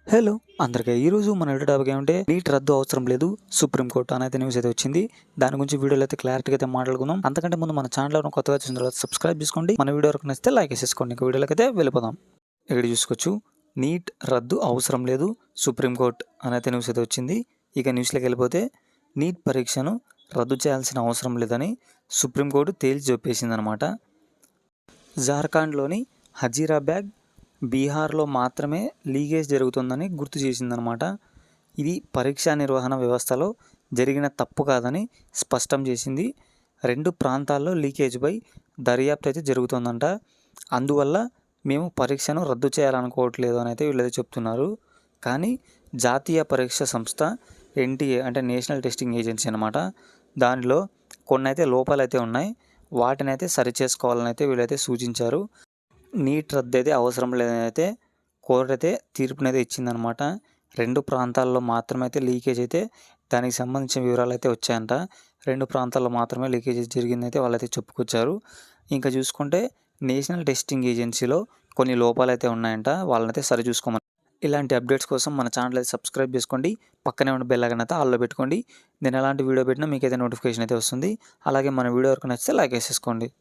Hello అందరికీ ఈరోజు మన వీడియో టాపిక్ ఏమంటే నీట్ రద్దు అవసరం లేదు సుప్రీంకోర్టు అనేది న్యూస్ అయితే వచ్చింది. దాని గురించి వీడియోలో అయితే క్లారిటీగా అయితే మాట్లాడుకుందాం. అంతకంటే ముందు మన ఛానల్ కొత్తగా చూసిన తర్వాత సబ్స్క్రైబ్ చేసుకోండి. మన వీడియో వరకు నచ్చితే లైక్ వేసేసుకోండి. ఇంకా వీడియోలోకి అయితే వెళ్ళిపోదాం. ఇక్కడ చూసుకోవచ్చు, నీట్ రద్దు అవసరం లేదు సుప్రీంకోర్టు అనేది న్యూస్ అయితే వచ్చింది. ఇక న్యూస్లోకి వెళ్ళిపోతే నీట్ పరీక్షను రద్దు చేయాల్సిన అవసరం లేదని సుప్రీంకోర్టు తేల్చి చెప్పేసింది అనమాట. జార్ఖండ్లోని హజీరాబాద్ బీహార్లో మాత్రమే లీకేజ్ జరుగుతుందని గుర్తు చేసిందనమాట. ఇది పరీక్షా నిర్వహణ వ్యవస్థలో జరిగిన తప్పు కాదని స్పష్టం చేసింది. 2 ప్రాంతాల్లో లీకేజ్పై దర్యాప్తు అయితే జరుగుతుందంట. అందువల్ల మేము పరీక్షను రద్దు చేయాలనుకోవట్లేదు అని అయితే వీళ్ళైతే చెప్తున్నారు. కానీ జాతీయ పరీక్ష సంస్థ ఎన్టీఏ అంటే నేషనల్ టెస్టింగ్ ఏజెన్సీ అనమాట, దానిలో కొన్ని అయితే లోపాలైతే ఉన్నాయి. వాటిని అయితే సరిచేసుకోవాలని అయితే వీళ్ళైతే సూచించారు. నీట్ రద్దు అయితే అవసరం లేదని అయితే కోర్టు అయితే తీర్పునైతే ఇచ్చిందనమాట. 2 ప్రాంతాల్లో మాత్రమే అయితే లీకేజ్ అయితే దానికి సంబంధించిన వివరాలు అయితే వచ్చాయంట. 2 ప్రాంతాల్లో మాత్రమే లీకేజ్ జరిగిందైతే వాళ్ళైతే చెప్పుకొచ్చారు. ఇంకా చూసుకుంటే నేషనల్ టెస్టింగ్ ఏజెన్సీలో కొన్ని లోపాలు అయితే ఉన్నాయంట, వాళ్ళనైతే సరి చూసుకోమని. ఇలాంటి అప్డేట్స్ కోసం మన ఛానల్ అయితే సబ్స్క్రైబ్ చేసుకోండి. పక్కనే ఉన్న బెల్ ఐకాన్ అయితే ఆల్లో పెట్టుకోండి. నేను ఎలాంటి వీడియో పెట్టినా మీకైతే నోటిఫికేషన్ అయితే వస్తుంది. అలాగే మన వీడియో వరకు నచ్చితే లైక్ వేసేసుకోండి.